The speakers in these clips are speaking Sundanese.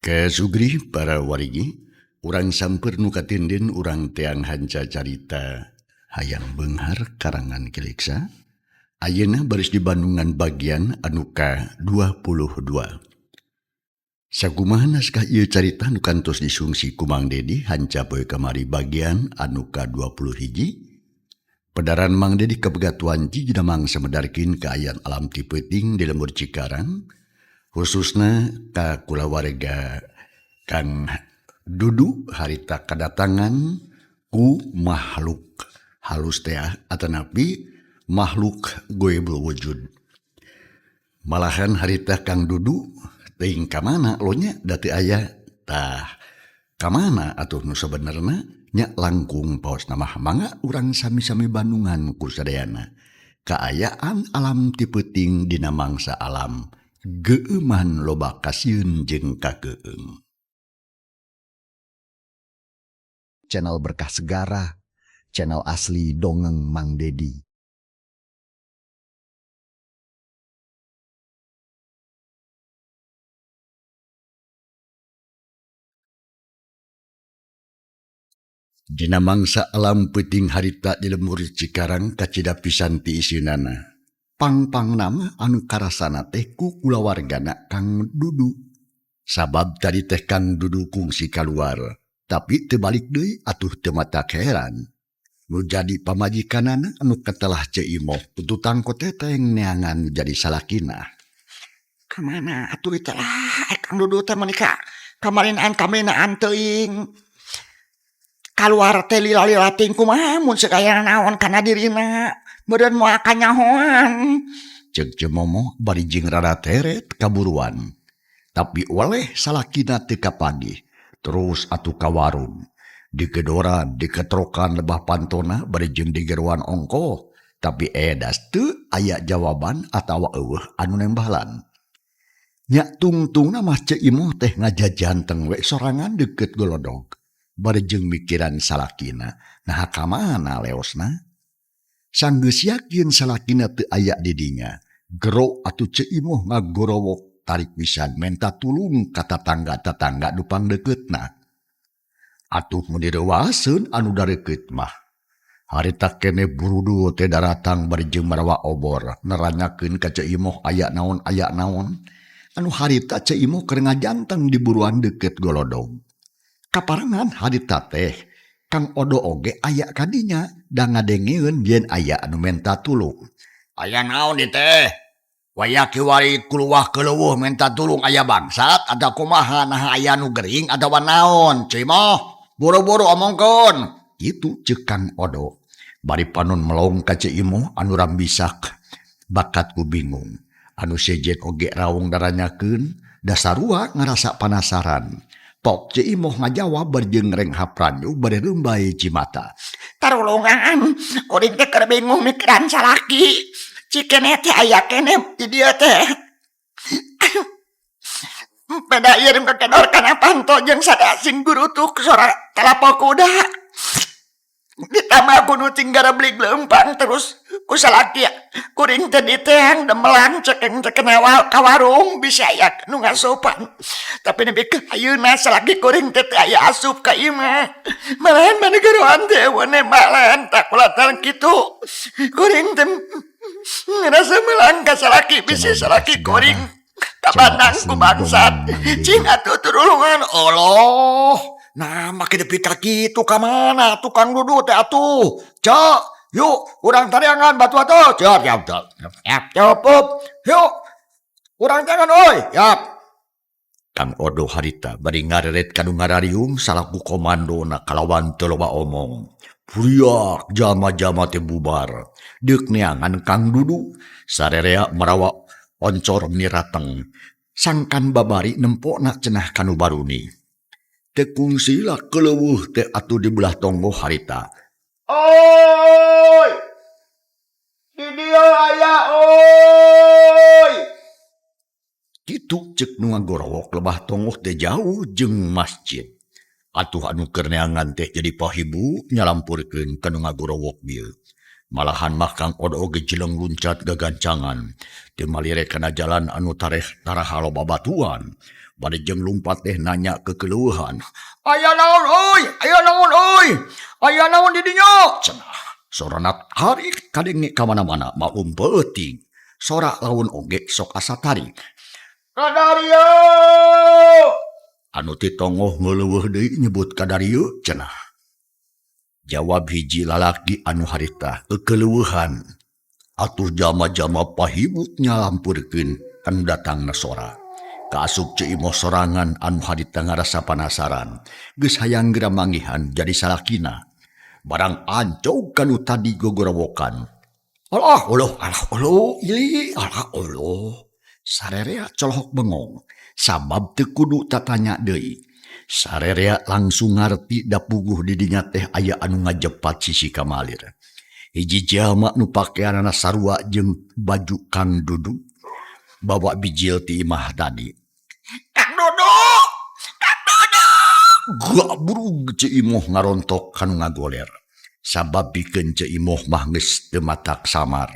Ke Sugri para warigi, urang samper nu katinden urang teang hanca carita hayang beunghar karangan Kiliksa. Ayeuna baris di Bandungan bagian anu ka-22. Sakumaha naskah ieu carita nu kantos disungsi ku Mang Dedi hanca poe kamari bagian anu ka-21. Pedaran Mang Dedi kabegatuan jijina mangsa medarkin kaayaan alam ti peuting di lembur Cikarang, khususna ka kulawarga Kang Dudu harita kadatangan ku makhluk halus teh atanapi makhluk goibul wujud. Malahan harita Kang Dudu teuing ka mana lo nya dati aya tah ka mana atuh nu sabenerna nya langkung paos nama mangga urang sami-sami Bandungan ku sadayana. Kaayaan alam ti peuting dina mangsa alam geeuman loba kasieun jeung kakeung. Channel Berkah Segara, channel asli dongeng Mang Dedi. Dina mangsa alam peuting harita di lembur Cikarang kacida pisan ti isinana. Pang-pang nama anu karasana teh ku kulawargana Kang Dudu. Sabab tadi teh Kang Dudu kungsi kaluar, tapi teu balik deui atuh teu matak heran. Nu jadi pamajikanana anu katelah Ceimoh tututang kote teng neangan jadi salakina. Kamana atuh itelah Kang Dudu teh menika kamarinaan kaminaan teuing kaluar teh lila-lila ting kumaha mun sakaya naon kana dirina meureun moal kanyahoan Ceuk Cemomo bari jeung rada teret kaburuan. Tapi oleh salakina teu kapagih terus atuh ka warung. Digedoran, diketrokan lebah pantona bari jeung digeruan ongko. Tapi edas teu aya jawaban atawa eueuh anu nembahlan. Nya tungtungna mah Ceimoh teh ngajajanteng we sorangan deukeut golodog. Bari jeung mikiran salakina, nah ka mana leosna? Sanggeus yakin salakina teu aya di dinya, gero atuh Ceimoh ngagorowok tarik pisan menta tulung ka tatangga-tatangga nu pangdeuketna. Atuh mun direuwaseun anu dareukeuit mah. Harita keneh burudu teh daratang bari jeung marawa obor neranyakeun ka Ceimoh aya naon. Anu harita Ceimoh keur ngajanteng di buruan deukeut golodog. Kaparangan harita teh Kang Odo oge aya kadinya da ngadengeun yen aya anu menta tulung. Aya naon di teh? Waya kiwari kuluwah keleuweuh menta tulung aya bangsat ada kumaha nah aya nu gering atawa naon? Ceimoh, boro-boro omongkeun. Itu ceuk Kang Odo. Bari panon melong ka Ceimoh anu rambisak bakat ku bingung. Anu sejen oge raung daranyakeun da sarua ngarasa panasaran. Pok Ceimoh ngajawab bari jeung renghap ranyu bari reumbai cimata. tarulungan kuring teh keur bingung mikiran salaki cikene teh aya keneh di dieu teh pada ieu kekedor kana panto jeung sadasing gurutuk sora talapa kuda ditambah kudu tinggara beli leumpang terus ku salaki kuring teh diteang demelang cekeng ka warung bisa aya nu ngasopan tapi nepi ka ayeuna salaki kuring teh aya asup ka ieu mah malahan manegeroan teh wene malahan tak kulatan kitu kuring teh ngerasa melang ka salaki bisi salaki kuring kabandang ku bangsat cing atuh turulungan Allah. Nah, makin depi ka kitu ka mana tukang Dudu teh atuh. Cok, yuk urang tariangan batu atuh. Cok, cukup. Yuk. Urang tariangan oi. Yap. Kang Odo harita bari ngareret kanu ngarariung salaku komandona kalawan teu loba omong. Puriak jama-jama teh bubar. Deuk neangan Kang Dudu sarerea marawa oncor mirateng. Sangkan babari nempokna cenah kanu baruni. Teu kungsila keleuweuh teh atuh di belah tonggo harita. Oi! Di dieu aya oi! Kitu ceuk nu ngagorowok lebah tonggo teh jauh jeung masjid. Atuh anu keur neangan teh jadi pahibu nyalampurkeun ka nu ngagorowok dieu. Malahan mah Kang Odo oge jeleng luncat gagancangan. Teu malire kana jalan anu taraha loba batuan. Bade jeung lumpat teh nanya kekeleuhan. Aya naon euy? Aya naon euy? Aya naon di dinya? Cenah. Sorana tarik kadenge ka mana-mana maklum peuting. Sora laun oge sok asa tarik. Kadario! Anu ti tongoh ngeuleuweuh deui nyebut Kadario cenah. Jawab hiji lalaki anu harita kekeleuweuhan. Atuh jama-jama pahibut nyalampurkeun anu datangna sora. Kaasup Ceu Imoh sorangan anu harita ngarasa panasaran. Geus hayang geura manggihan jadi salakina. Barang ancog kanu tadi gogorowokan. Alah uluh, ili alah uluh. Sarerea colohok bengong. Sabab teu kudu tatanya deui. Sarerea langsung ngarti da puguh di dinya teh aya anu ngajepat sisi kamalir. Hiji jalma nu pakeanana sarua jeung baju Kang Dudu bawa bijil ti imah tadi. Kang Dudu! Kang Dudu! Gabrug Ceu Imoh ngarontok kanu ngagoler. Sabab pikeun Ceu Imoh mah geus teu matak samar.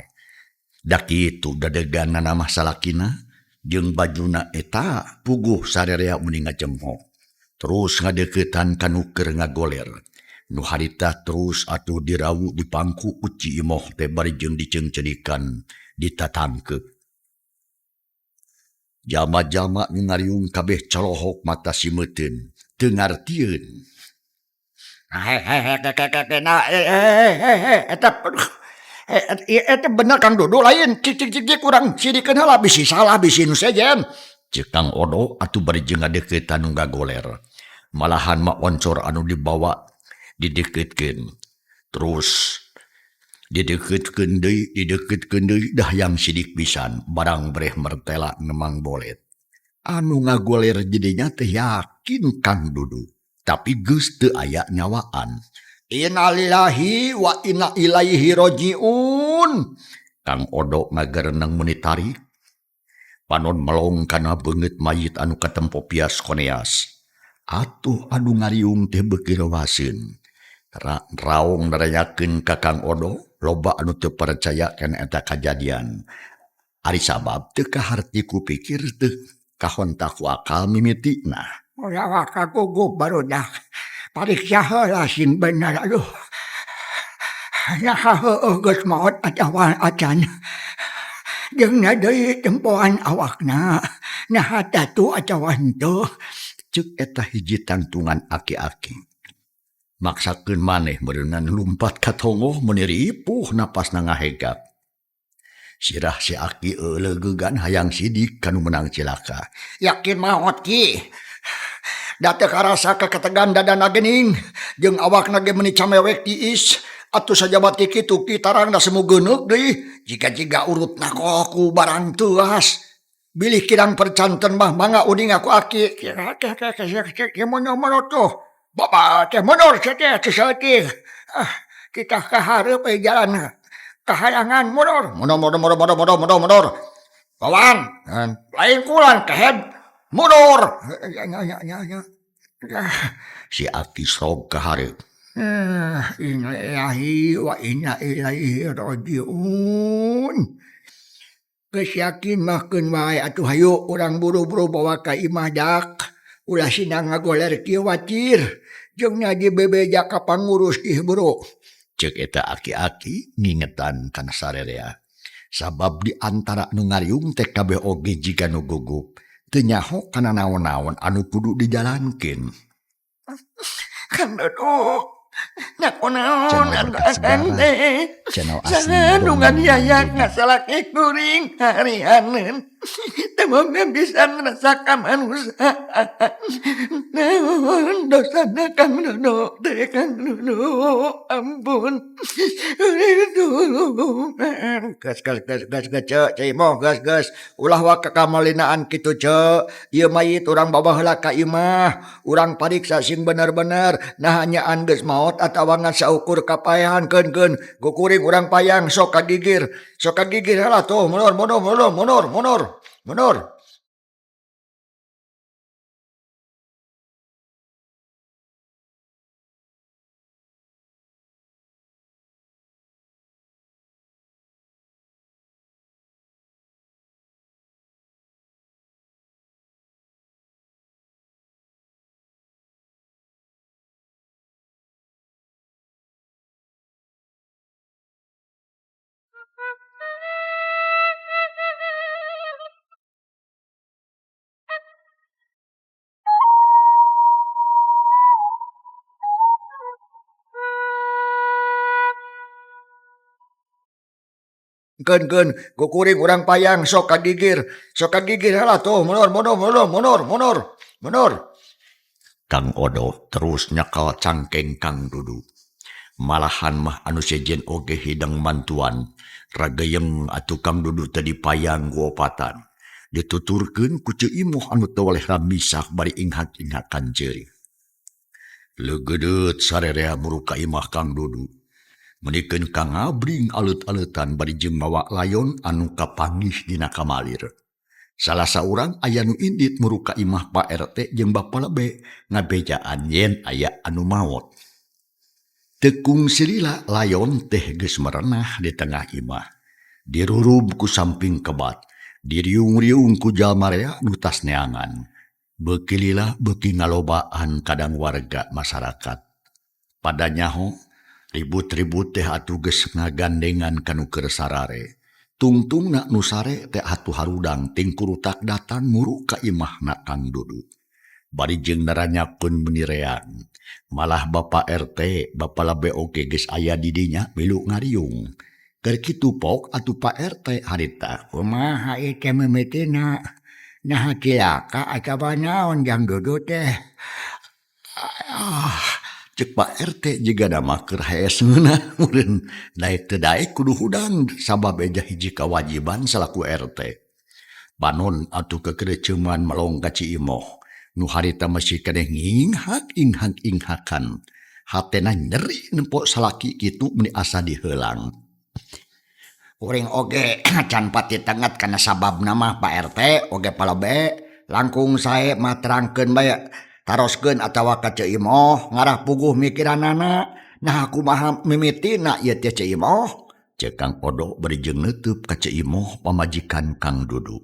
Da kitu dadeganana mah salakina jeung bajuna eta puguh sarerea muni ngajemho. Terus ngadeuketan kanu keur ngagoler. Nu harita terus atuh dirawu di pangku ku Ceu Imoh teh bari jeung diceungcenikan ditatangkeup. Jalma-jalma nu ngariung kabeh colohok mata simeuteun teu ngartieun. Eta bener Kang Dudu lain cik kurang sidikeun heula bisi salah bisi nu sejen. Ceuk Kang Odo atuh bari jeung ngadeuketan nu ngagoler. Malahan mah oncor anu dibawa dideketkeun. Terus dideketkeun deui dah yang sidik pisan barang breh mertela nemang bolet. Anu ngagoler jadinya teh yakin Kang Dudu. Tapi geus teu aya nyawaan. Innalillahi wa inna ilaihi rajiun. Kang Odo ngagereneng meuni tarik. Panon melong kana beungeut mayit anu katempo pias koneas. Atuh anu ngariung teh beuki rewaseun. Raong narayakeun ka Kang Odo loba anu teu percaya kana eta kajadian. Ari sabab teu kaharti kupikir teu kahontak ku akal mimitina. Ulah ka gugup barudak. Pariksa heula sin bener aduh. Nah heueuh geus maot atawa acan. Jeung deui tempoan awakna. Nah tatu atawa henteu. Ceuk eta hiji tantungan aki-aki. Maksakeun maneh meureungan lumpat ka tongoh meuni ripuh napasna ngahegap. Sirah si Aki euleugegan hayang sidik kanu menang cilaka. Yakin maot ki. Da teu karasa kaketegan dadana geuning jeung awakna ge meuni camewek tiis. Atuh sajabat ti kitu ki tarangna semu geuneuk deui. Jiga-jiga urutna ku barang tuas. Bilih kirang percanten mah mangga uding aku Aki. Kira mono tuh. Bapak teh mundur teh seuseutik. Kita kahareup jalan kahayangan mundur. Kawan, lain kulan kehed mundur. Si Aki sok kahareup. Innalillahi wa inna ilaihi rajiun. Geus yakin mah keun wae atuh hayu urang buru-buru bawa ka imah dak. Ulah sinang ngagoler kieu wacir. Jeung nyaji bebeja ka pangurus ih buru. Ceuk eta aki-aki ngingetan kana sarerea. Sabab di antara nu ngariung teh kabeh oge jiga nu gugup. Teu nyaho kana naon-naon anu kudu dijalankeun. Kang Dodo. Naon-naon Channel asli Sandungan yayak ngasalake kuring harianeun. Temoga bisa ngerasakan manusia. Naon dosana Kang Dodo teh Kang Dodo ampun. Gas Ceu Imoh gas. Ulah wae kamalinaan kitu Ceu. Ieu mayit urang bawa heula ka imah. Urang pariksa sing bener-bener nah nyaan geus maot atawa ngan saukur kapayahan keun gukuring urang payang sok kagigir heula tuh mundur. Keun kukuring urang payang sok kagigir halah tuh mundur. Kang Odo terus nyekal cangkeng Kang Dudu. Malahan mah anu sejen oge hidang mantuan ragayeng atuh Kang Dudu tadi payang guopatan dituturkeun ku Ceu Imoh anu teu waleh ramisah bari inghak-inghakan ceuri. Legedeut sarerea muruka imah Kang Dudu. Menikeun Kang Abring alut-alutan bari jeung mawa layon anu kapanggih dina kamalir. Salah saurang aya nu indit muruka imah Pak RT jeung Bapak Lebe ngabejaan yen aya anu maot. Tekung silila layon teh geus merenah di tengah imah. Dirurub ku samping kebat, diriung-riung ku jalma rea nu tas neangan. Beuki lila beuki ngalobaan kadang warga masyarakat. Pada nyaho ribut-ribut teh atuh geus ngagandengan kanu keur sarare. Tungtungna nu sare teh atuh harudang ting kurutak datang muru ka imahna Kang Dudu. Bari jeung naranyakeun benirean. Malah Bapak RT, Bapak Lebe oge geus aya di dinya milu ngariung. Keur kitu pok atuh Pak RT harita. Kumaha ieu teh mimitina? Nah cilaka atawa naon Jang Dudu teh? Cek Pak RT juga nama keur haesna meureun daek teu daek kudu hudang sabab eja hiji kawajiban salaku RT. Panon atuh kekereceman melong ka Ci Imoh. Nu harita masih keneh inghak-inghakan. Hatena nyeri nempok salaki kitu meni asa diheulang. Kuring oge can pati tenget kana sabab nama Pak RT oge Palebe langkung sae materangkeun bae taroskeun atawa ka Ceu Imoh ngarah puguh mikiranana. Nah kumaha mimitina ieu teh Ceu Imoh? Ceuk Kang Odo bari jeung neuteub ka Ceu Imoh pamajikan Kang Dudu.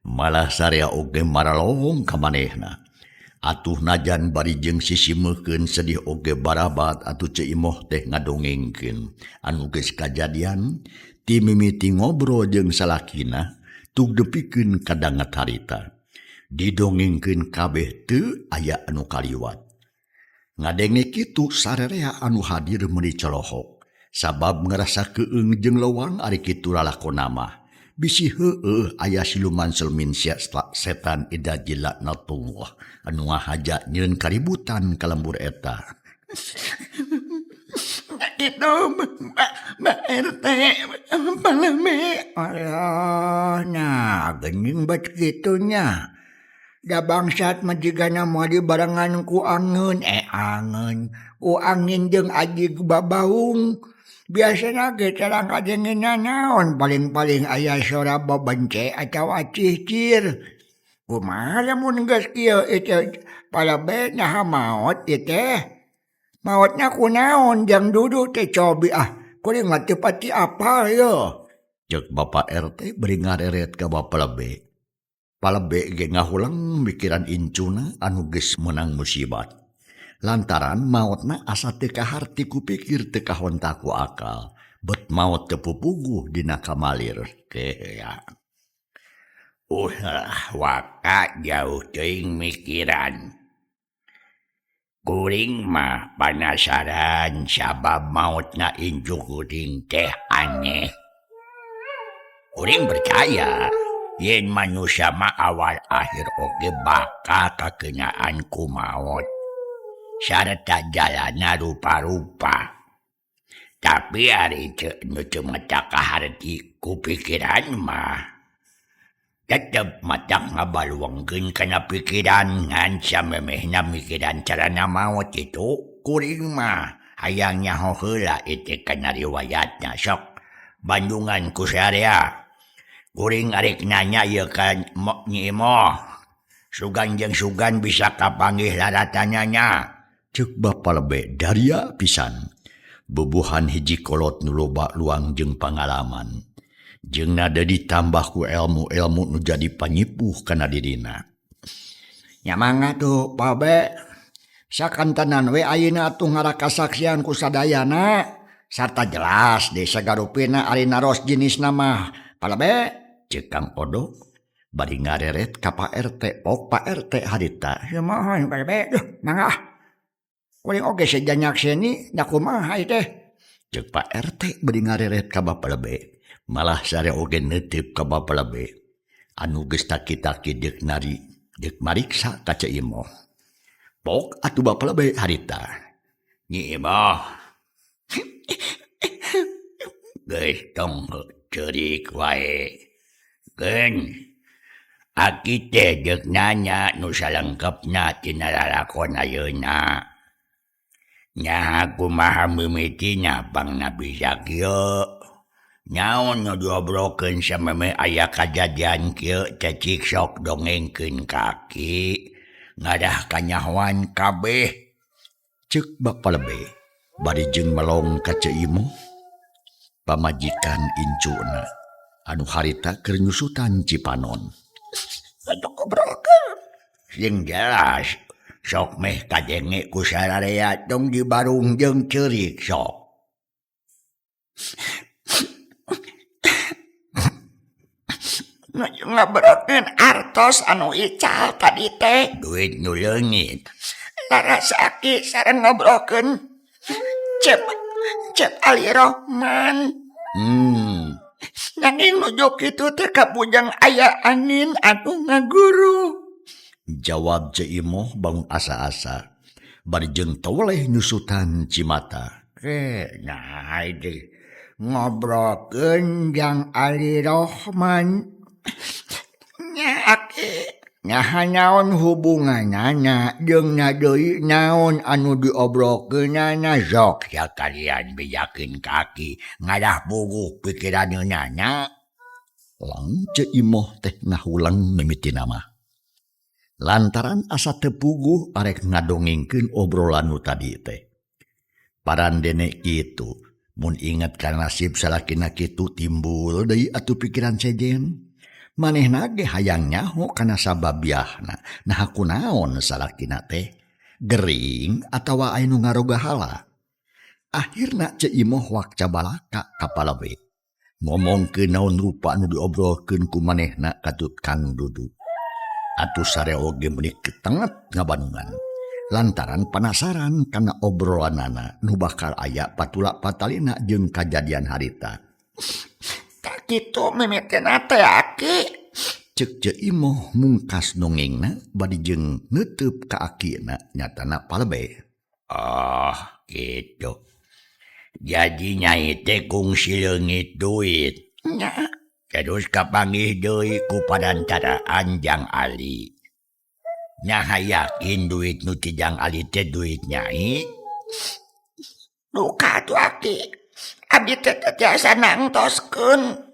Malah sarea oge maralong ka manehna. Atuh najan bari jeung sisimeukeun sedih oge barabat atuh Ceu Imoh teh ngadongengkeun anu geus kajadian ti mimiti ngobrol jeung salakina tugdepikeun kadangat harita. Didongengkeun kabeh teu aya anu kaliwat. Ngadenge kitu sarerea anu hadir meuni colohok sabab ngerasa keung jeung leuwang ari kitu lalakonna mah. Bisi heueuh aya siluman selmin setan ida jillatullah anu ngahaja nyieun kaributan ka lembur eta. Kitu Mbak RT Palebe. Alah nah geuning bet kitunya. Da bangsat majigana moal barengan ku angeun ku angin jeung aji babaung. Biasana ge terang kadengeunna naon paling-paling aya sora babence atawa cicir. Kumaha lamun geus kieu itu Palebe nyaha maot ieu teh? Maotna kunaon Jang Dudu teh cobi kuring mah teu pati apal yo. Ceuk Bapak RT beri ngareret ka Bapak Lebe. Palebe ge ngahulang mikiran incuna anu geus meunang musibat. Lantaran maotna asa teu kaharti kupikir teu kahontak ku akal. Bet maot teu pupuguh dina kamalir. Kea. Waka jauh teuing mikiran. Kuring mah panasaran sabab maotna injuk kuring teh aneh. Kuring percaya yen manusia mah awal akhir oge bakal kakeunaan ku maot. Sarta jalana rupa-rupa. Tapi ari nu teu matak kaharti ku pikiran mah tetep matak ngabaluangkeun kana pikiran ngan samemehna mikiran carana maot itu kuring mah hayang nyaho heula ieu kana riwayatna sok Bandungan ku sarea. Kuring arek nanya ieu ka Nyi Imoh. Sugan jeung sugan bisa kapanggih laratanyanya. Ceuk Bapak Lebe daria pisan. Bubuhan hiji kolot nu loba luang jeung pangalaman. Jeung nada ditambah ku ilmu-ilmu nu jadi panyipuh kana dirina. Nya mangga tuh Pak Lebe. Sakantanan we ayeuna atuh ngarakasaksian ku sadayana. sarta jelas desa garupina ari naros jenis nama palebe ceuk Kang Odo bari ngareret ka Pak RT pok Pak RT harita. Ya mohon palebe duh mangga. Kuring oge sejanyak seni da kumaha teh. Ceuk Pak RT bari ngareret ka Bapak Lebe. Malah sare oge neuteup ka Bapak Lebe. Anu geus taki-taki deuk mariksa ka Ceu Imoh. Pok atuh Bapak Lebe harita. Nyi Imoh. Geus tong ceurik wae. Geun. Aki teh deuk nanya nu salengkepna tina lalakon ayeuna. Nya kumaha mimitinya pangna bisa kieu. Nyaon nu diobrokeun sameme aya kajadian kieu cecik sok dongengkeun kaki. Ngadah kanyahoan kabeh. Ceuk Bapak Lebe bari jeung melong ka Ceu Imoh. Pamajikan incuna anu harita keur nyusutan Cipanon. Aduh obrokeun. Sing jelas sok meh kadenge ku sararea tong di barung jeung ceurik sok. Ngabrokeun artos anu ical tadi teh. Duit nu leungit. Larasaki sareng ngabrokeun Cep Ali Rohman. Nanging nuju kitu teh kabujang aya angin anu ngaguru. Jawab Ceu Imoh bangun asa-asa. Bari jeung toleh nyusutan Cimata. Nah itu ngobrokeun Jang Ali Rohman. Nyaake nyaha naon hubunganana jeung deui naon anu diobrokeunana sok Sakalian bejakeun kaki ngadah buguh pikiranna nya. Lang Ceu Imoh teh ngahulang mimiti nama. Lantaran asa teu puguh arek ngadongengkeun obrolan nu tadi teh. Parandene kitu, mun inget ka nasib salakina kitu timbul deui atuh pikiran sejen. Manehna ge hayang nyaho kana sababiahna. Nah kunaon salakina teh? Gering atawa aya nu ngarogahala. Akhirna Ceu Imoh wakca balaka ka Palebe. Ngomongkeun naon rupa anu diobrolkeun ku manehna ka Kang Dudu. Atuh sare oge meuni ketenget ngabanungan. Lantaran penasaran kana obrolanana nu bakal aya patula patalina jeung kajadian harita. tak kitu mimitna teh Aki. Ceuk Ceu Imoh mungkas dongengna bari jeung neuteub ka akina nyatana Palebe. Oh, gitu. Jadi nyai teh kungsi leungit duit. Nya, Terus kapanggih deui ku padantaraan Jang Ali. Nyaha yakin duit nu ti Jang Ali teh duit nyai? duka tuh Aki. Abdi teh tiasa nangtoskeun.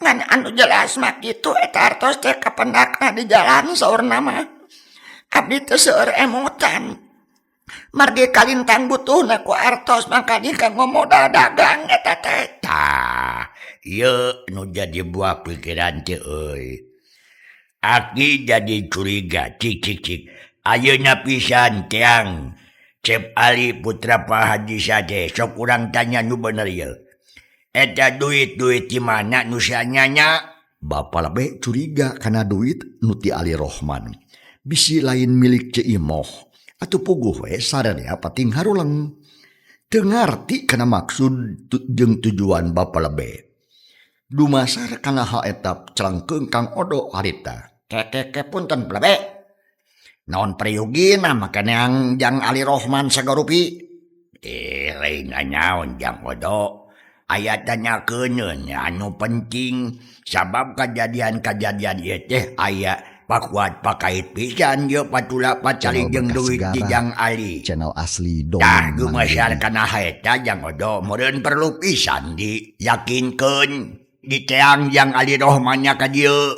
Ngan anu jelas mah kitu eta artos teh kapendakna di jalan saurna mah. Abdi teh seueur emutan. Margi kalintang butuhna ku artos makanya kanggo modal dagang eta teh. Tah, ieu nu jadi buah pikiran teh euy. Aki jadi curiga cik. Ayeuna pisan tiang Cep Ali putra Pak Haji Sade sok urang tanya nu bener ieu. Eta duit-duit di mana nu nyanya? Bapak Lebe curiga kana duit nu ti Ali Rohman. Bisi lain milik Ceu Imoh. Atuh puguh we sararea pating harulang. Teu ngarti kana maksud jeung tujuan Bapak Lebe. Dumasar kana hal etap celengkeung Kang Odo harita. Keke punten Lebe. Naon priyugina makana yang Jang Ali Rohman sagarupi? Lain naon Jang Odo. Aya tanyakeun anu penting sabab kajadian-kajadian ieu teh aya pakuat pakait pisan ieu patula pacari jeung duit di Jang Ali. Channel asli dongeng. Tah gumasar kana haeta Jang Odo meureun perlu pisan diyakinkeun diteang Jang Ali Rohmannya ka dieu.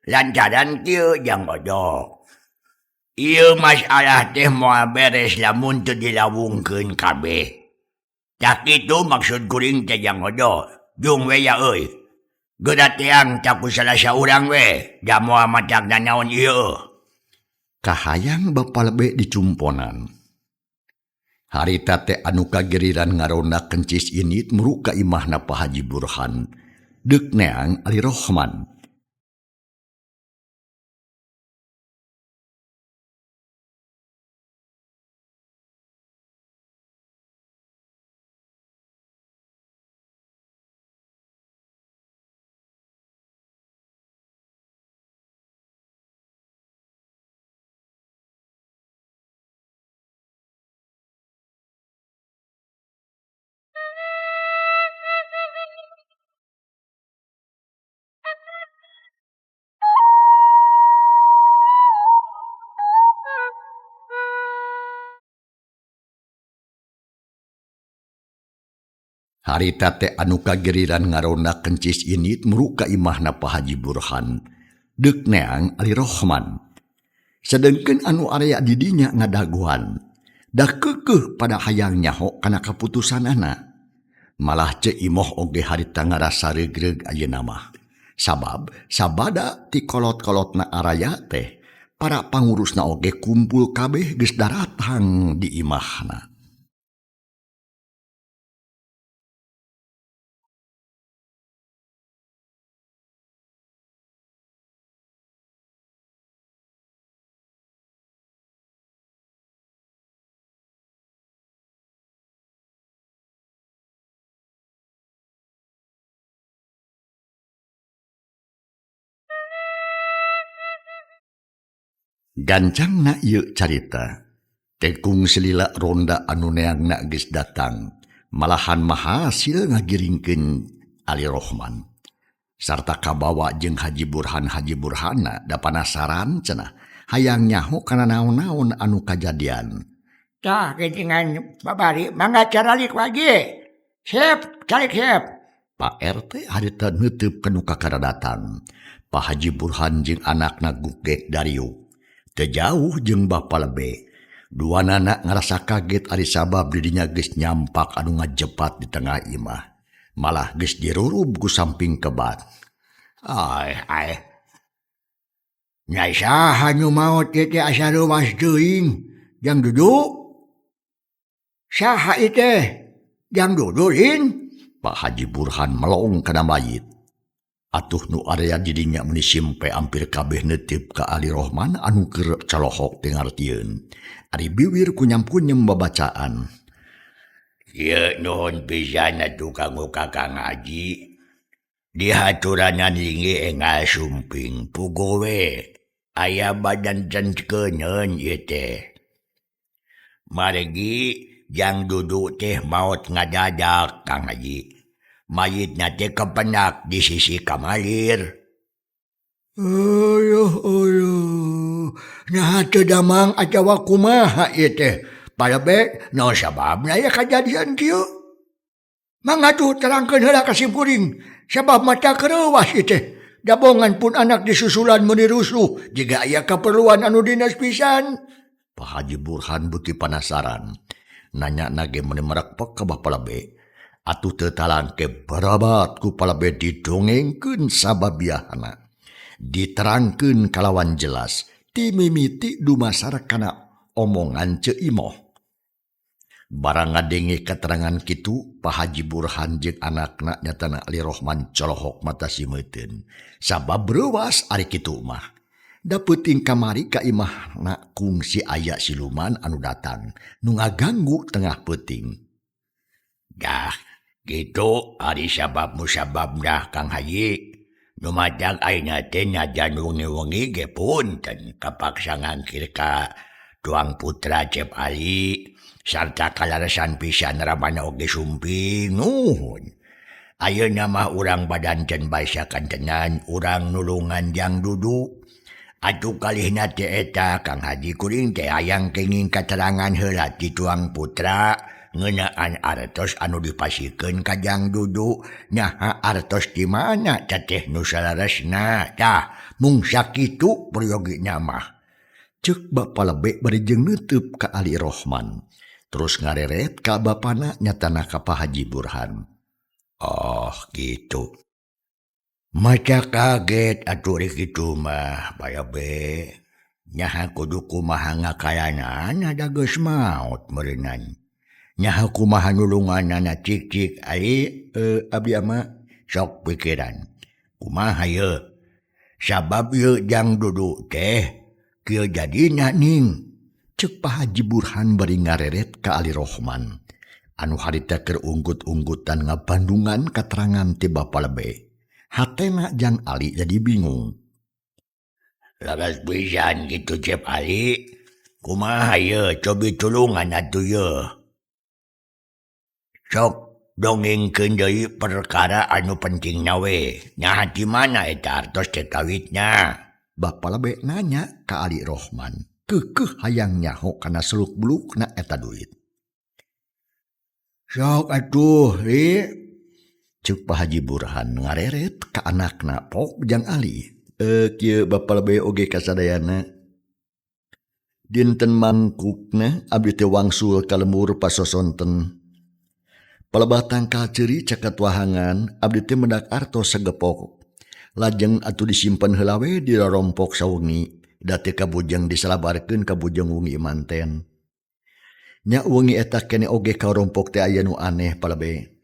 Lantaran kieu Jang Odo. Ieu masalah teh moal beres lamun teu dilawungkeun kabeh. Tak itu maksud kuring teh Jang Odo. Jung we ya euy. Geura teang tak salah saurang we. Da moal matagna naon ieu. Kahayang Bapak Lebe dicumponan. Harita teh anu kagiriran ngarona kencis init muruka imahna Pak Haji Burhan. Deuk neang Ali Rohman. Harita teh anu kagiriran ngarona kencis init muruka imahna Pak Haji Burhan. Deuk neang Ali Rohman. Sedengkeun anu area didinya ngadaguan. Da keukeuh pada hayang nyaho kana kaputusanana. Malah ce imoh oge harita ngarasa regreg ayeuna mah. Sabab sabada ti kolot-kolotna araya teh para pangurusna oge kumpul kabeh geus daratang di imahna. Gancangna ieu carita. Tekung selila ronda anu neangna geus datang. Malahan mahasil ngagiringkeun Ali Rohman. Sarta kabawa jeung Haji Burhana da panasaran cenah. Hayang nyaho kana naon-naon anu kajadian. Tah gentingan babari mangga caralik lagi. Siap, calik siap. Pak RT harita neuteub kanu kakaradatan. Pak Haji Burhan jeung anakna Gugek Dario. Teu jauh jeung Bapa Lebe. Duanana ngarasa kaget ari sabab didinya geus nyampak anu ngajepat di tengah imah. Malah geus dirurub ku samping kebat. Ai. Nyai saha nu maot ieu teh asa ruas teuing. Jang duduk. Saha ieu teh? Jang dudurin. Pak Haji Burhan melong kana mayit. Atuh nu area didinya meni simpe ampir kabeh neuteub ka Ali Rohman anu keur calohok teu ngartieun. Ari biwir kunyam-kunyem babacaan. Ieu nuhun pisan atuh kanggo Kakang Haji. Dihaturanna ninggi engal sumping pugowe. Aya badan cenkeun ieu teh. Margi jang duduk teh maot ngadadak Kang Haji. Mayitna teh kepenak di sisi kamalir. Aduh. Nah teu damang atawa kumaha ieu teh? Palebe naon sababna ya kajadian kieu? Mangga tuh terangkeun heula ka simkuring. Sabab mata kereuwas ieu teh. Dabongan pun anak disusulan meuni rusuh jiga aya kaperluan anu dinas pisan. Pak Haji Burhan beuki panasaran. Nanya nage meuni merekpek ka Bapa Lebe. Atuh teu talangke barabat ku Palebe didongengkeun sababiahna. Diterangkeun kalawan jelas ti mimiti dumasar kana omongan Ceu Imoh. Barang ngadenge keterangan kitu Pak Haji Burhan jeung anakna nyatana Ali Rohman colohok mata simeuteun. Sabab reuwas ari kitu mah. Da peuting kamari ka imahna kungsi aya siluman anu datang nu ngaganggu tengah peuting. Dah gitu ari sabab-musababna Kang Haji. Numadag ayeuna teh najan wengi-wengi ge punten kapaksa ngangkir ka Tuang Putra Cep Ali sarta kalarasan pisan ramana oge sumping nuhun. Ayeuna mah urang badan can baisakan tenan urang nulungan jang dudu. Atuh kalihna teh eta Kang Haji kuring teh hayang kenging katerangan heula ti Tuang Putra ngeunaan artos anu dipasikeun ka jang dudu. Nyaha artos di mana teh nu salaresna tah mung sakitu priyogina mah. Ceuk Bapa Lebe bari jeung neuteub ka Ali Rohman. Terus ngareret ka bapana nyatana ka Pak Haji Burhan. Oh gitu. Maca kaget atuh ri kitu mah Pak Lebe. Nyaha kudu kumaha ngakayanan ada geus maot meureunnan. Nyaha kumaha nulunganana cik abdi ama sok pikiran. Kumaha ye. Sabab ye jang duduk teh kieu jadinya ning. Cek Pak Haji Burhan bari ngareret ka Ali Rohman. Anu harita keur unggut-unggutan ngabandungan katerangan ti Bapa Lebe. Hatena jang Ali jadi bingung. Laras pisan gitu Cep Ali. Kumaha ye cobi tulungan atuh ye. Sok dongengkeun deui perkara anu pentingna we. Nyaha di mana eta artos teh kawitnya? Bapa Lebe nanya ka Ali Rohman. Kekeh hayang nyaho kana seluk-belukna eta duit. Sok atuh, Ri. Cuk Pak Haji Burhan ngareret ka anakna Pok jang Ali. Kieu Bapa Lebe oge kasadayana. Dinten mangkukna abdi teh wangsul ka lembur pasosonten. Palebah tangkal ceuri caket wahangan abdi teh mendak artos sagepok. Lajeng atuh disimpen heula we di rompok sawengi. Date kabujeng disalabarkeun ka bujeng wengi manten. Nya wengi eta kene oge ka rompok teh aya nu aneh Palebe.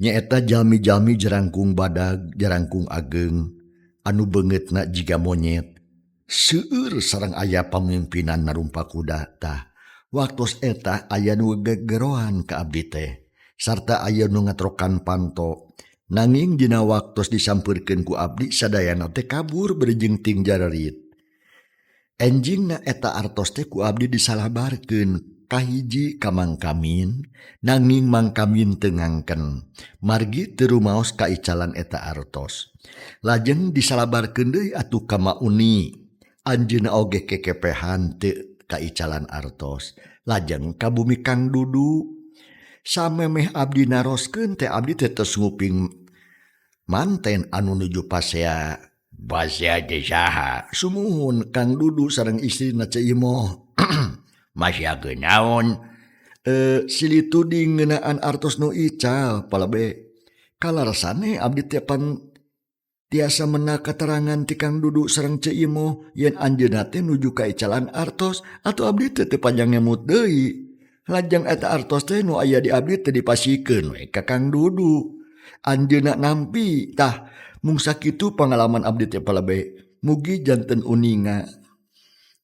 Nya eta jalmi-jalmi jarangkung badag, jarangkung ageng, anu beungeutna jiga monyet. Seueur sareng aya pamimpinan narumpa kuda tah. Waktos eta aya nu gegeroan ka abdi teh. Sarta aya nu ngatrokan panto. Nanging dina waktos disampeurkeun ku abdi sadayana teh kabur berijing ting jararit. Enjingna eta artos teh ku abdi disalabarkeun kahiji ka Mang Kamin, nanging Mang Kamin teu ngangken. Margi teu rumaos kaicalan eta artos. Lajeng disalabarkeun deui atuh ka Mauni. Anjeunna oge kekepehan teu kaicalan artos. Lajeng ka Bumi Kang Dudu. Samemeh abdi naroskeun teh abdi teh tos nguping manten anu nuju pasea. Pasea teh saha? Sumuhun Kang Dudu sareng istrina Ceu Imoh. Masyakeun naon? Silih tuding ngeunaan artos nu ical Palebe. Kalarsane abdi teh pan tiasa meunang katerangan ti Kang Dudu sareng Ceu Imoh yen anjeunna teh nuju ka icalan artos atuh abdi teh panjang ngemut deui. Lajeng eta artos teh nu aya di abdi teh dipasikeun we ka Kang Dudu. Anjeunna nampi tah mung sakitu pengalaman abdi teh Palebe. Mugi janten uninga.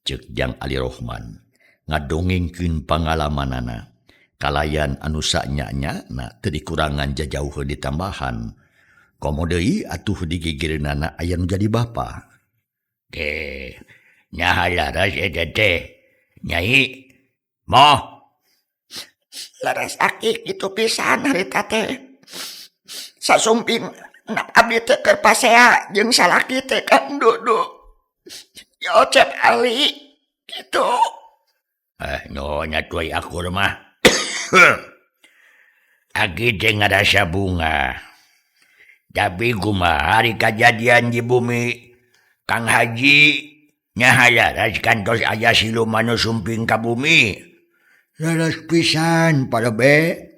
Cek Jang Ali Rohman ngadongengkeun pangalamanana. Kalayan anu sanyanya-na teu dikurangan jajauheun ditambahan. Komo deui atuh digigireunana aya nu jadi bapa. Nyaha laras eta teh. Nyai, moh. Laras aki gitu pisan harita teh. Sasumping abdi teh keur pasea jeung salaki teh Kang Dudu. Yo Cep Ali gitu. Nyonya tuai akur mah. Aki teh ngarasa bunga. Tapi kumaha hari kajadian di bumi Kang Haji nyaha laras kantos aya siluman nu sumping ka bumi. Laras pisan Palebe.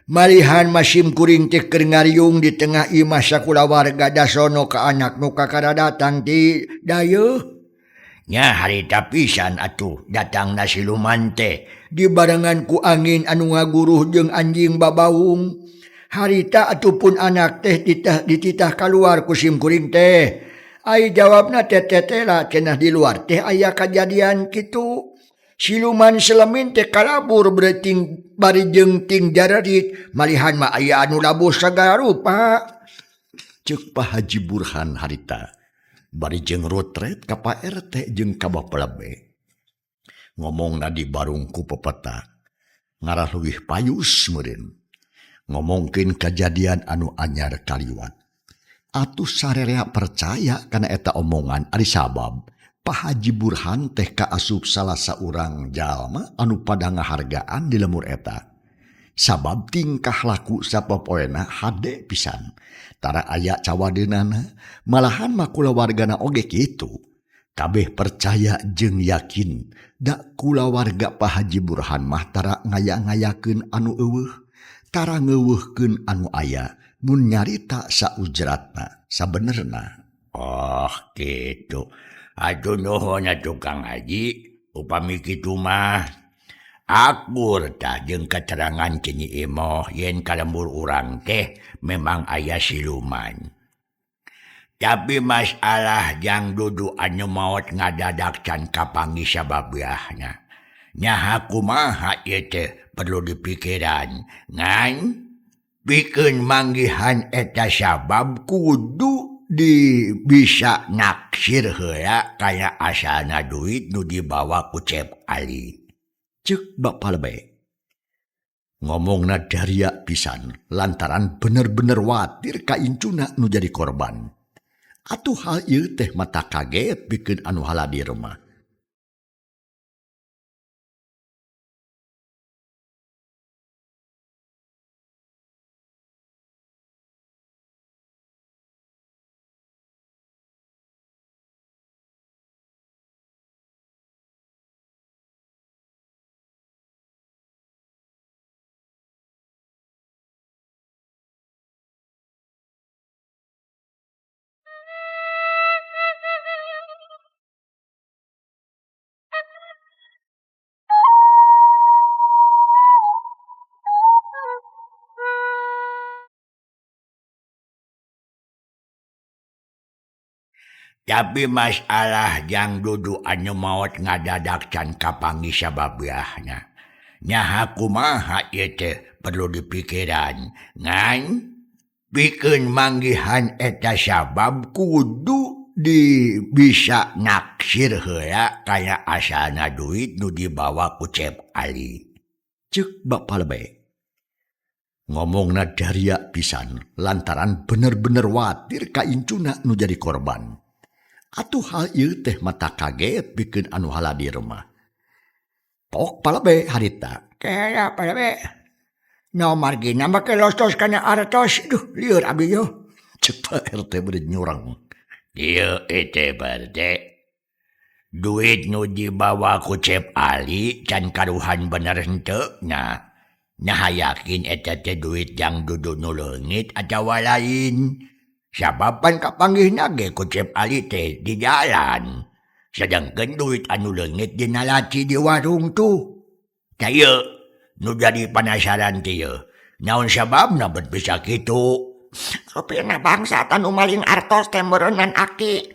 Malihan masim kuring teh keur ngariung di tengah imah sakulawarga dasono ka anak nu kakara datang ti dayeuh. Nya harita pisan atuh datangna siluman teh. Dibarengan ku angin anu ngaguruh jeung anjing babaung. Harita atuh pun anak teh dititah kaluar ku sim kuring teh. Ai jawabna tetela cenah di luar teh aya kajadian kitu. Siluman selemin teh kalabur bereting bari jeung ting jararit. Malihan mah aya anu labuh sagala rupa. Cek Pak Haji Burhan harita. Bari jeung rotret ka Pak RT jeung ka Bapa Lebe. Ngomongna di barungku pepeta. Ngarah leuwih payus meureun. Ngomongkeun kajadian anu anyar kaliwat. Atuh sarerea percaya kana eta omongan ari sabab Pak Haji Burhan teh kaasup salah saurang jalma anu pada ngahargaan di lemur eta. Sabab tingkah laku sapopoena hade pisan. Tara aya cawadeunana, malahan mah kulawargana oge kitu. Kabeh percaya jeung yakin da kulawarga Pak Haji Burhan mah tara ngaya-ngayakeun anu eueuh, tara ngeuweuhkeun anu aya, mun nyarita saujratna, sabenerna. Oh gitu. Aduh nuhun atuh Kang Haji, upami kitu mah Akur ta jeung keterangan Cenyi Imoh yen kalembur urang teh memang aya siluman. Tapi masalah jang dudu anu maot ngadadak can kapanggih sababehna. Nyaha kumaha ieu teh perlu dipikiran. Ngan pikeun manggihan eta sabab kudu bisa naksir heula kaya asalna duit nu dibawa ku Cep Ali. Cek Bapak Lebe. Ngomongna daria pisan lantaran bener-bener watir ka incuna nu jadi korban. Atuh hal ieu teh mata kaget pikeun anu haladir mah. Tapi masalah jang dudu anu maot ngadadak can kapanggih sababehna. Nyaha kumaha ieu teh perlu dipikiran. Ngan pikeun manggihan eta sabab kudu bisa naksir heula kaya asalna duit nu dibawa ku Cep Ali. Cek Bapak Lebe. Ngomongna daria pisan lantaran bener-bener watir ka incuna nu jadi korban. Atuh hal ieu teh mata kaget pikeun anu haladir mah. Tok Palebe harita. Kaya Palebe. No margina make lostos kana artos. Duh, lieur abi yo. Cek Pak RT beureut nyurang. Ieu ete berde. Duit nu dibawa ku Cep Ali can karuhan bener henteu nya. Nyaha yakin eta teh duit yang dudu nu leungit atawa lain. Sababan kapanggihna ge ku Cep Ali teh di jalan. Sedangkeun duit anu leungit dina laci di warung tuh. Nya ieu nu jadi penasaran teh ieu. Naon sababna bet bisa kitu? Rupina bangsa anu maling artos teh meureunnan aki.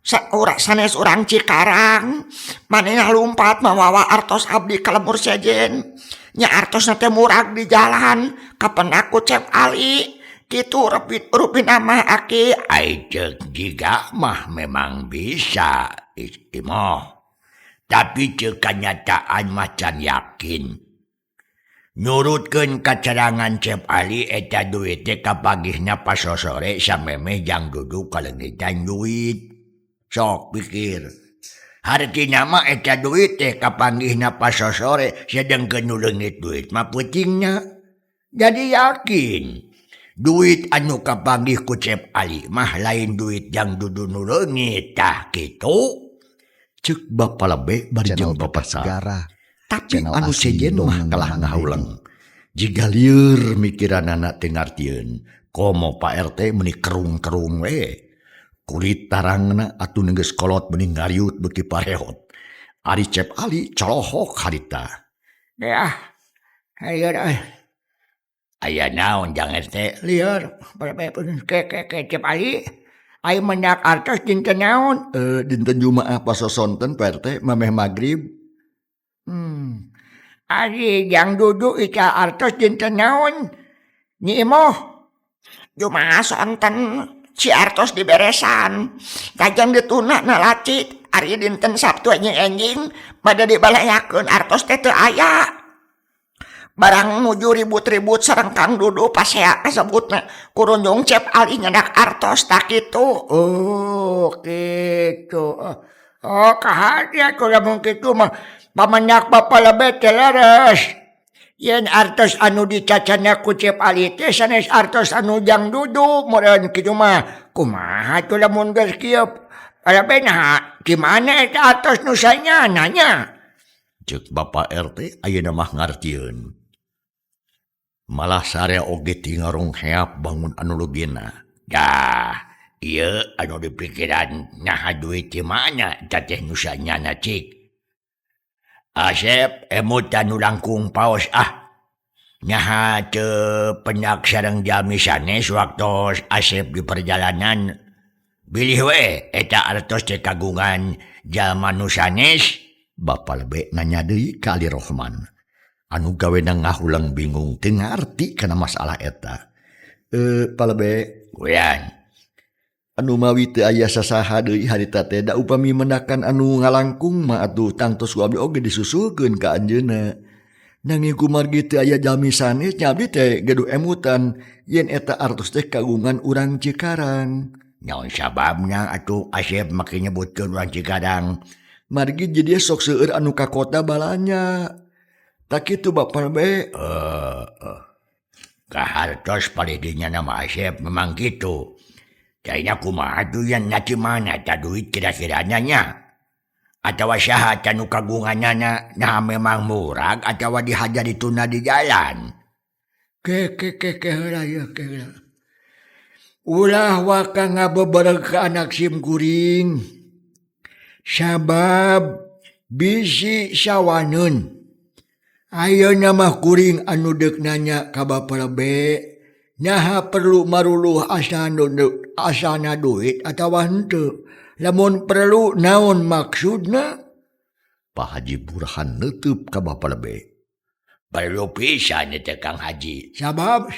Sanes urang Cikarang. Manehna lumpat mawawa artos abdi ka lembur sejen. Nya artosna teh murag di jalan. Kapendak ku Cep Ali. Kitu rupina mah aki. Ai ceuk jiga mah memang bisa Imoh. Tapi ceuk kanyataan mah can yakin. Nurutkeun kacarangan Cep Ali eta duit teh kapanggihna pas sore samemeh jang dudu kalengitan duit. Sok pikir. Hartina mah eta duit teh kapanggihna pas sore sedengkeun nu leungit duit mah peutingna. Jadi yakin. Duit anu kapanggih ku Cep Ali mah lain duit yang dudu nu leungit tah kitu. Cek Bapak Lebe bari jeung Bapak Sagara. Tapi anu sejen mah kalah ngahuleng. Jiga lieur mikiranana teu ngartieun. Komo Pak RT meuni kerung-kerung we. Kulit tarangna atuh nenggeus kolot bening ngariut beuki pareot. Ari Cep Ali colohok harita. Ya. Ayo dah. Aya naon jang RT? Lieur ke Cep Ali. Ai mendak artos dinten naon? Dinten Jumaah pas sosonten Pak RT mameh magrib. Ari yang dudu ika artos dinten naon? Nyi Imoh. Jumaah sonten si artos diberesan. Kajang dituna na laci. Ari dinten Sabtu enjing pada dibalayakeun artos teh teu aya. Barang nuju ribut-ribut sareng Kang Dudu pasea kasebutna kurunjung Cep Ali nyadak artos tak kitu. Oh, kitu. Oh, kahadia kula mung kitu mah pamandak Bapak Lebe teh leres. Yen artos anu dicacanna ku Cep Ali teh sanes artos anu jang dudu meureun kitu mah. Kumaha tuh lamun geus kieu? Lebe nah, gimana eta artos nu sanya nanya? Cek Bapak RT ayeuna mah ngartieun. Malah sarea oge tingarong heap bangun anu lugina. Dah, ieu anu dipikiran nyaha duit di mana eta teh nu sanyana cik. Asep, emutan ulangkung paus Nyaha te pendak sareng jami sanes waktu Asep di perjalanan. Bilih we, eta artos te kagungan jalma nu sanes. Bapak lebe nanya deui ka Ali Rohman. Anu gawe ngahulang bingung teu ngarti kana masalah eta. Palebe, Kuyan, anu mawi teu aya sasaha deui harita teh da upami mendakan anu ngalangkung mah atuh tangtos ku abdi oge disusulkeun ka anjeunna. Nanging kumargi teu aya jalmi sanes nya abdi teh gaduh emutan yen eta artos teh kagungan urang Cikarang. naon sababna atuh Asep make nyebutkeun urang Cikarang. Margi jadi sok seueur anu ka kota balanya. Tak kitu Bapak Lebe. Kahartos palidinya nama Asep memang gitu. Kayaknya kumaha tuh yang nyaci mana ta duit kira-kiranya nya. Atawa saha canu kagungannya nah memang murag atawa dihajar dituna di jalan. Ke heula ya ke heula. Ulah waka ngabebereg ka anak sim kuring. Sabab bisi sawaneun. Ayeuna mah kuring anu deuk nanya ka Bapak Lebe, nyaha perlu maruluh asana duit atawa henteu. Lamun perlu naon maksudna? Pak Haji Burhan neutup ka Bapak Lebe. Perlu pisan teh Kang Haji. Sabab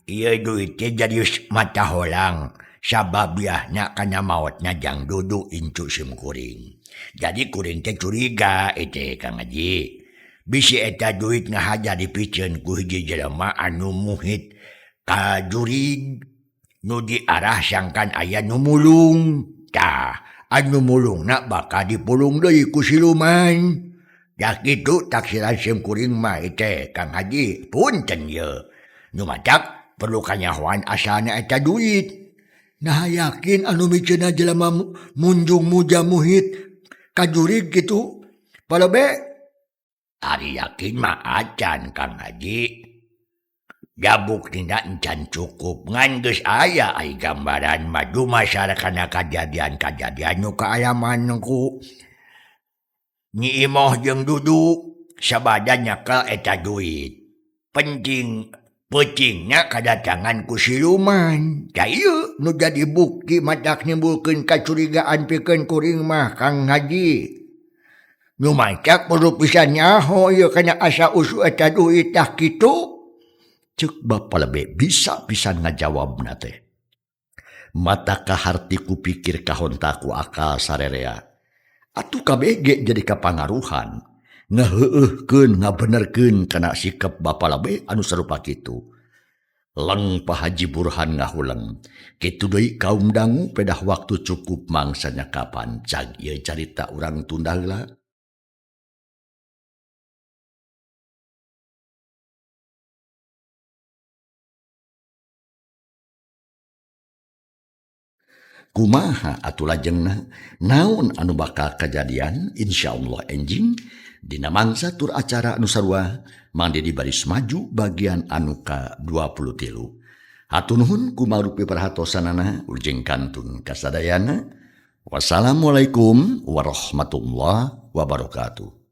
Ieu duit teh jadi mata holang. Sabab biahnya kana maotna jang dudu incu sim kuring. Jadi kuring teh curiga ete Kang Haji. Bisi eta duit ngahaja dipikeun ku hiji jelema anu muhit ka jurig nu diarah sangkan aya nu mulung. Tah, anu mulungna bakal dipulung deui ku siluman. Da kitu taksiran sim kuring mah ete Kang Haji punten ye. Nu matak perlu kanyahoan asalna eta duit. nah yakin anu miceuna jelema munjung muja muhit ka jurig kitu? Pak Lebe? Ari yakin mah acan Kang Haji. Gabuk tindak encan cukup ngan geus aya ai gambaran maju masyarakat kejadian-kejadian nu kaalaman ku Nyi Imoh jeung Dudu sabada nyakel eta duit. Peucingna kadatangan ku siluman. Da ieu nu jadi bukti matak nimbulkeun kacurigaan pikeun kuring mah Kang Haji. Nu mancak perlu pisan nyaho ieu kana asa usu eta duit tah kitu. Cek Bapak Lebe bisa pisan ngajawabna teh. Mata kaharti kupikir kahontaku akal sarerea. Atuh kabege jadi kapangaruhan. Ngaheueuhkeun ngabenerkeun kana sikap Bapak Lebe anu sarupa kitu. Leng Pak Haji Burhan ngahuleng. Kitu deui kaum dangu pedah waktu cukup mangsanya kapan cag ieu carita urang tunda heula. Kumaha atuh lajengna naon anu bakal kajadian insyaallah enjing dina mangsa tur acara anu sarua mangde di baris maju bagian anu ka-23. Hatur nuhun kumarupi perhatosanana urjing kantun kasadayana. Wassalamualaikum warahmatullahi wabarakatuh.